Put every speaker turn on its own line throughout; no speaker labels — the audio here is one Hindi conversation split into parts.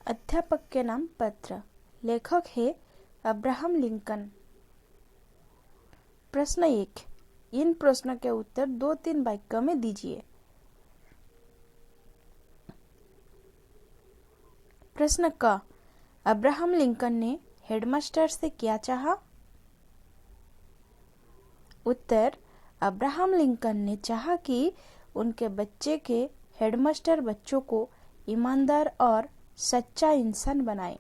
अध्यापक के नाम पत्र। लेखक है अब्राहम लिंकन। प्रश्न 1। इन प्रश्नों के उत्तर 2-3 वाक्यों में दीजिए। प्रश्न क। अब्राहम लिंकन ने हेडमास्टर से क्या चाहा? उत्तर। अब्राहम लिंकन ने चाहा कि उनके बच्चे के हेडमास्टर बच्चों को ईमानदार और सच्चा इंसान बनाए।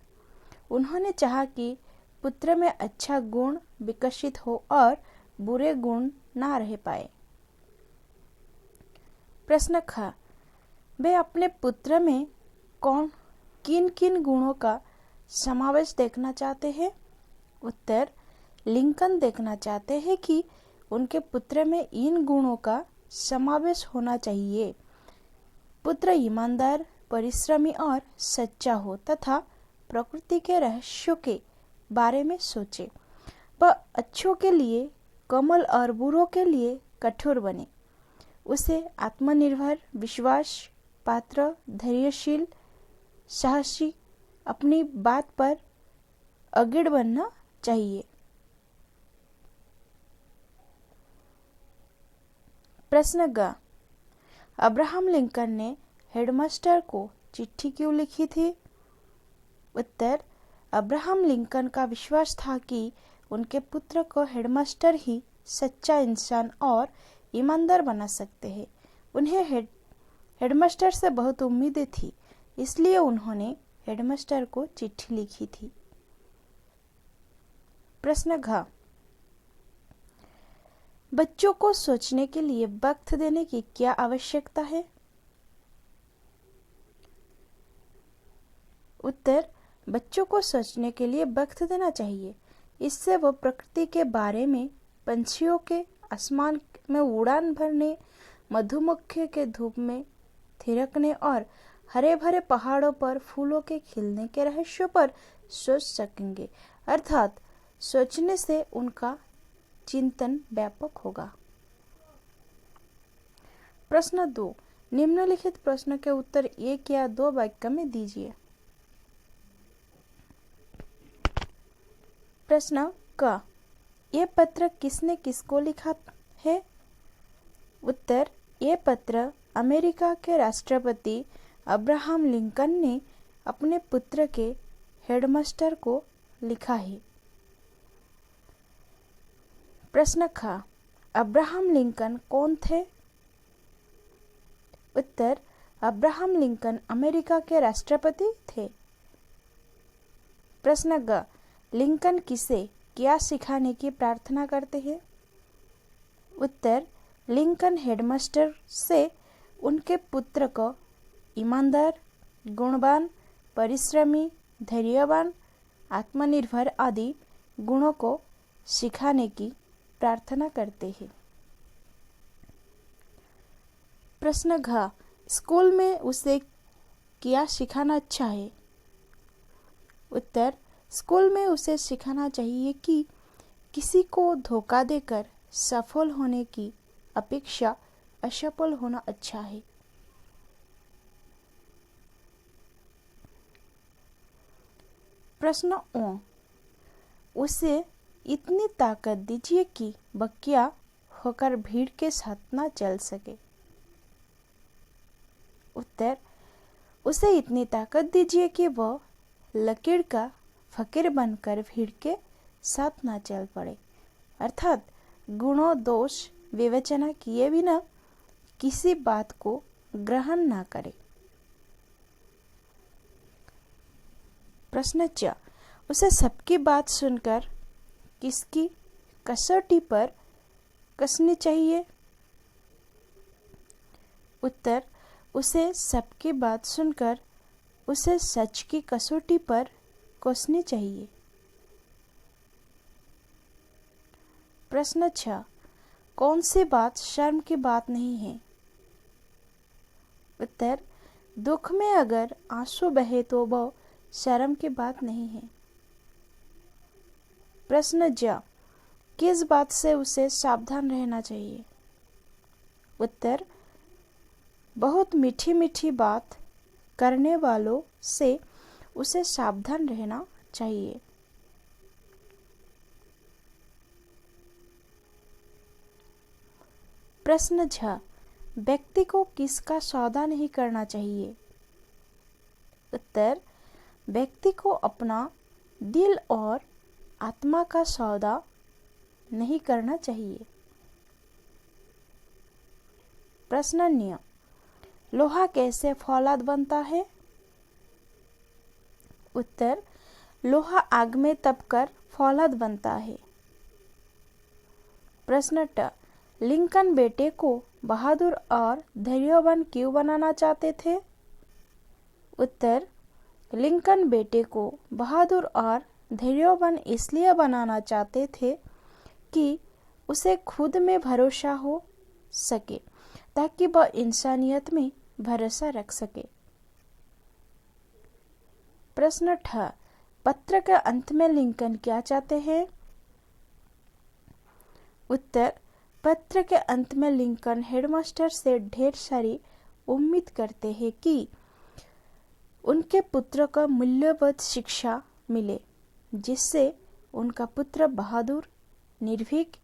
उन्होंने चाहा कि पुत्र में अच्छा गुण विकसित हो और बुरे गुण ना रह पाए। प्रश्न ख। वे अपने पुत्र में किन किन गुणों का समावेश देखना चाहते हैं? उत्तर। लिंकन देखना चाहते हैं कि उनके पुत्र में इन गुणों का समावेश होना चाहिए। पुत्र ईमानदार, परिश्रमी और सच्चा हो तथा प्रकृति के रहस्यों के बारे में सोचे। वह अच्छों के लिए कोमल और बुरों के लिए कठोर बने। उसे आत्मनिर्भर, विश्वास पात्र, धैर्यशील, साहसी, अपनी बात पर अडिग बनना चाहिए। प्रश्न ग। अब्राहम लिंकन ने हेडमास्टर को चिट्ठी क्यों लिखी थी? उत्तर। अब्राहम लिंकन का विश्वास था कि उनके पुत्र को हेडमास्टर ही सच्चा इंसान और ईमानदार बना सकते हैं। उन्हें हेडमास्टर से बहुत उम्मीदें थी, इसलिए उन्होंने हेडमास्टर को चिट्ठी लिखी थी। प्रश्न घ। बच्चों को सोचने के लिए वक्त देने की क्या आवश्यकता है? उत्तर। बच्चों को सोचने के लिए वक्त देना चाहिए। इससे वो प्रकृति के बारे में, पंछियों के आसमान में उड़ान भरने, मधुमक्खियों के धूप में थिरकने और हरे भरे पहाड़ों पर फूलों के खिलने के रहस्यों पर सोच सकेंगे। अर्थात सोचने से उनका चिंतन व्यापक होगा। प्रश्न 2। निम्नलिखित प्रश्न के उत्तर 1 या 2 वाक्य में दीजिए। प्रश्न क। ये पत्र किसने किसको लिखा है? उत्तर। ये पत्र अमेरिका के राष्ट्रपति अब्राहम लिंकन ने अपने पुत्र के हेडमास्टर को लिखा है। प्रश्न ख। अब्राहम लिंकन कौन थे? उत्तर। अब्राहम लिंकन अमेरिका के राष्ट्रपति थे। प्रश्न ग। लिंकन किसे क्या सिखाने की प्रार्थना करते हैं? उत्तर। लिंकन हेडमास्टर से उनके पुत्र को ईमानदार, गुणवान, परिश्रमी, धैर्यवान, आत्मनिर्भर आदि गुणों को सिखाने की प्रार्थना करते हैं। प्रश्न घ। स्कूल में उसे क्या सिखाना अच्छा है? उत्तर। स्कूल में उसे सिखाना चाहिए कि किसी को धोखा देकर सफल होने की अपेक्षा असफल होना अच्छा है। प्रश्न ओ। उसे इतनी ताकत दीजिए कि बकिया होकर भीड़ के साथ ना चल सके। उत्तर। उसे इतनी ताकत दीजिए कि वह लकीर का फकीर बनकर भीड़ के साथ ना चल पड़े। अर्थात गुणों दोष विवेचना किए बिना किसी बात को ग्रहण ना करे। प्रश्न च। उसे सबकी बात सुनकर किसकी कसौटी पर कसनी चाहिए? उत्तर। उसे सबकी बात सुनकर उसे सच की कसौटी पर कसनी चाहिए। प्रश्न 6। कौन सी बात शर्म की बात नहीं है? उत्तर। दुख में अगर आंसू बहे तो वह शर्म की बात नहीं है। प्रश्न ज। किस बात से उसे सावधान रहना चाहिए? उत्तर। बहुत मीठी मीठी बात करने वालों से उसे सावधान रहना चाहिए। प्रश्न 6, व्यक्ति को किसका सौदा नहीं करना चाहिए? उत्तर, व्यक्ति को अपना दिल और आत्मा का सौदा नहीं करना चाहिए। प्रश्न 9, लोहा कैसे फौलाद बनता है? उत्तर, लोहा आग में तपकर फौलाद बनता है। प्रश्न 8, लिंकन बेटे को बहादुर और धैर्यवान क्यों बनाना चाहते थे? उत्तर, लिंकन बेटे को बहादुर और धैर्यवान इसलिए बनाना चाहते थे कि उसे खुद में भरोसा हो सके, ताकि वह इंसानियत में भरोसा रख सके। प्रश्न 8, पत्र के अंत में लिंकन क्या चाहते हैं? उत्तर, पत्र के अंत में लिंकन हेडमास्टर से ढेर सारी उम्मीद करते हैं कि उनके पुत्र को मूल्यवान शिक्षा मिले, जिससे उनका पुत्र बहादुर, निर्भीक,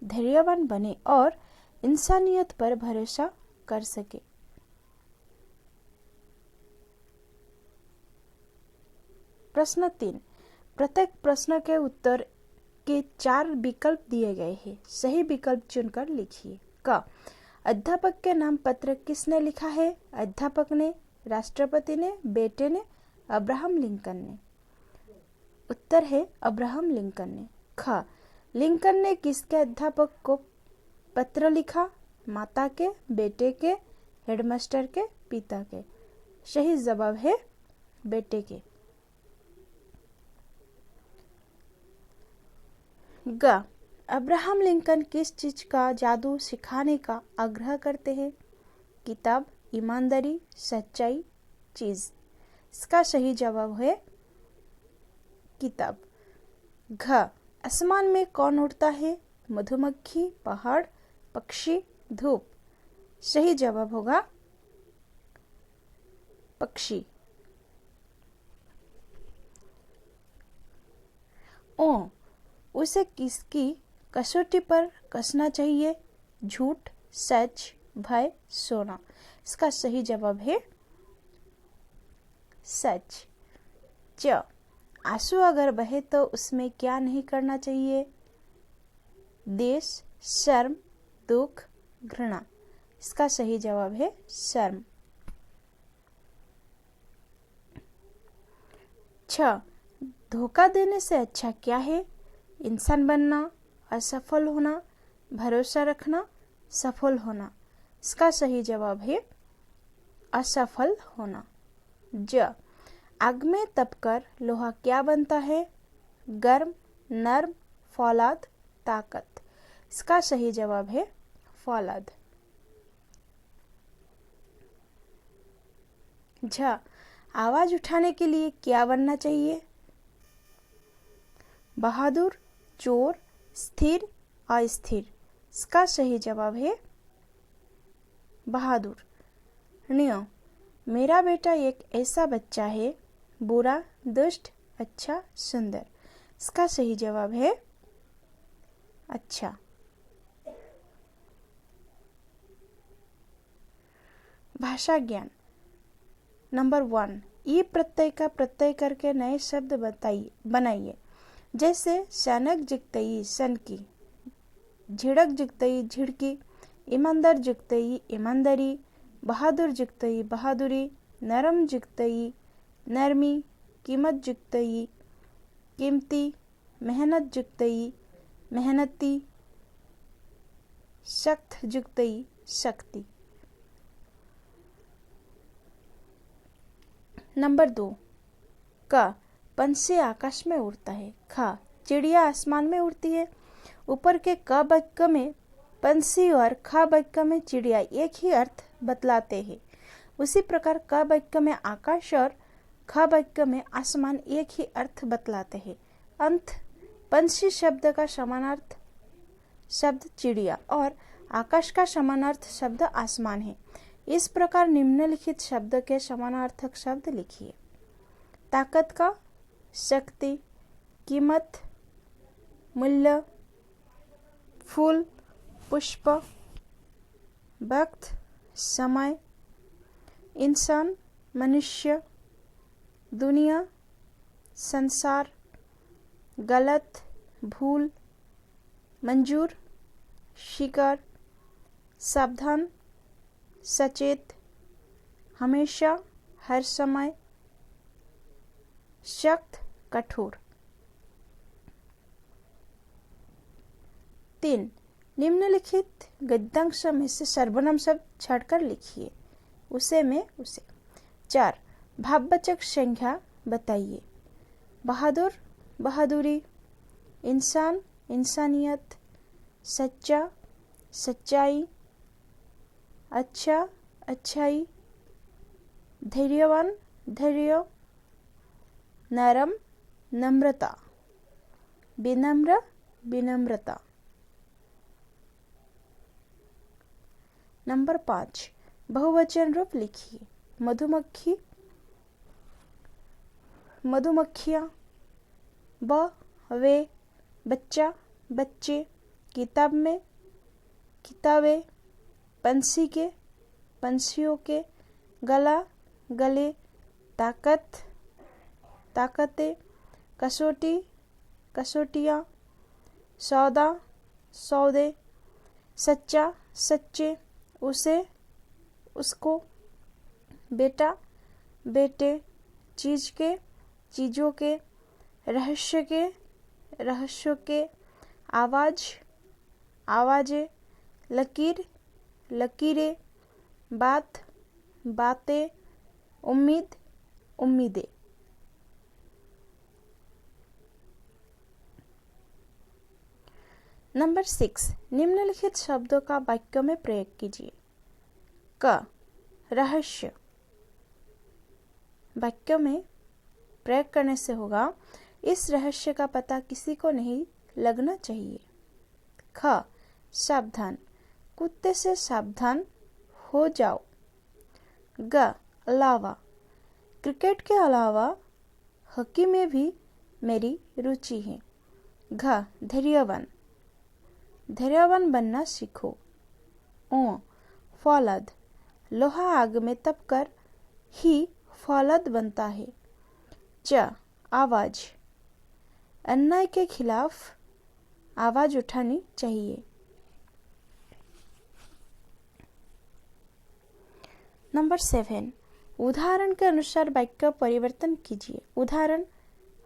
धैर्यवान बने और इंसानियत पर भरोसा कर सके। प्रश्न 3, प्रत्येक प्रश्न के उत्तर के 4 विकल्प दिए गए हैं। सही विकल्प चुनकर लिखिए। क, अध्यापक के नाम पत्र किसने लिखा है? अध्यापक ने, राष्ट्रपति ने, बेटे ने, अब्राहम लिंकन ने। उत्तर है अब्राहम लिंकन ने। ख, लिंकन ने किसके अध्यापक को पत्र लिखा? माता के, बेटे के, हेडमास्टर के, पिता के। सही जवाब है बेटे के। ग, अब्राहम लिंकन किस चीज का जादू सिखाने का आग्रह करते हैं? किताब, ईमानदारी, सच्चाई, चीज। इसका सही जवाब है किताब। घ, आसमान में कौन उड़ता है? मधुमक्खी, पहाड़, पक्षी, धूप। सही जवाब होगा पक्षी। ओ, उसे किसकी कसौटी पर कसना चाहिए? झूठ, सच, भय, सोना। इसका सही जवाब है सच। च, आंसू अगर बहे तो उसमें क्या नहीं करना चाहिए? देश, शर्म, दुख, घृणा। इसका सही जवाब है शर्म। छ, धोखा देने से अच्छा क्या है? इंसान बनना, असफल होना, भरोसा रखना, सफल होना। इसका सही जवाब है असफल होना। ज, आग में तपकर लोहा क्या बनता है? गर्म, नर्म, फौलाद, ताकत। इसका सही जवाब है फौलाद। झ, आवाज उठाने के लिए क्या बनना चाहिए? बहादुर, चोर, स्थिर, अस्थिर। इसका सही जवाब है बहादुर। ण्य, मेरा बेटा एक ऐसा बच्चा है, बुरा, दुष्ट, अच्छा, सुंदर। इसका सही जवाब है अच्छा। भाषा ज्ञान नंबर 1, ई प्रत्यय का प्रत्यय करके नए शब्द बनाइए। जैसे सनक जुगतई सनकी, झिड़क जुगतई झिड़की, ईमानदार जुगतई ईमानदारी, बहादुर जुगतई बहादुरी, नरम जुगतई नरमी, कीमत जुगतई कीमती, मेहनत जुगतई मेहनती, सख्त जुगतई शक्ति। नंबर 2, क, पंछी आकाश में उड़ता है। ख, चिड़िया आसमान में उड़ती है। ऊपर के क वाक्य में पंछी और ख वाक्य में चिड़िया एक ही अर्थ बतलाते हैं। उसी प्रकार क वाक्य में आकाश और ख वाक्य में आसमान एक ही अर्थ बतलाते हैं। अंत पंछी शब्द का समानार्थ शब्द चिड़िया और आकाश का समानार्थ शब्द आसमान है। इस प्रकार निम्नलिखित शब्द के समानार्थक शब्द लिखिए। ताकत का, शक्ति, कीमत, मूल्य, फूल, पुष्प, वक्त, समय, इंसान, मनुष्य, दुनिया, संसार, गलत, भूल, मंजूर, शिकार, सावधान, सचेत, हमेशा, हर समय, सख्त, कठोर। 3. निम्नलिखित गद्यांश में से सर्वनाम शब्द छाँटकर लिखिए। उसे में उसे। 4. भाववाचक संज्ञा बताइए। बहादुर, बहादुरी, इंसान, इंसानियत, सच्चा, सच्चाई, अच्छा, अच्छाई, धैर्यवान, धैर्य, नरम, नम्रता, विनम्र, विनम्रता। नंबर 5. बहुवचन रूप लिखिए। मधुमक्खी, मधुमक्खियाँ, वे, बच्चा, बच्चे, किताब में, किताबें, पंछी के, पंछियों के, गला, गले, ताकत, ताकतें, कसौटी, कसौटियाँ, सौदा, सौदे, सच्चा, सच्चे, उसे, उसको, बेटा, बेटे, चीज के, चीजों के, रहस्य के, रहस्यों के, आवाज, आवाजें, लकीर, लकीरें, बात, बातें, उम्मीद, उम्मीदें। नंबर 6. निम्नलिखित शब्दों का वाक्य में प्रयोग कीजिए। क. रहस्य। वाक्य में प्रयोग करने से होगा, इस रहस्य का पता किसी को नहीं लगना चाहिए। ख. सावधान। कुत्ते से सावधान हो जाओ। ग. अलावा। क्रिकेट के अलावा हॉकी में भी मेरी रुचि है। घ. धैर्यवान। धैर्यवान बनना सीखो। ओ. फौलाद। लोहा आग में तपकर ही फौलाद बनता है। च. आवाज। अन्याय के खिलाफ आवाज उठानी चाहिए। नंबर 7. उदाहरण के अनुसार वाक्य परिवर्तन कीजिए। उदाहरण,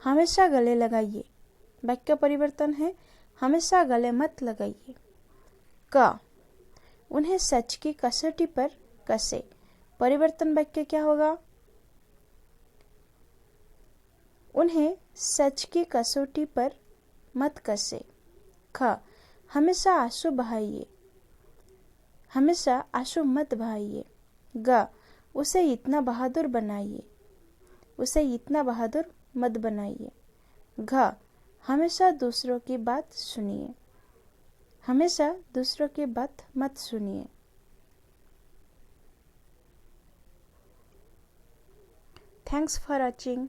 हमेशा गले लगाइए। वाक्य परिवर्तन है, हमेशा गले मत लगाइए। क. उन्हें सच की कसौटी पर कसे। परिवर्तन वाक्य क्या होगा? उन्हें सच की कसौटी पर मत कसे। ख. हमेशा आंसू बहाइए। हमेशा आंसू मत बहाइए। ग. उसे इतना बहादुर बनाइए। उसे इतना बहादुर मत बनाइए। घ. हमेशा दूसरों की बात सुनिए। हमेशा दूसरों की बात मत सुनिए। Thanks for watching.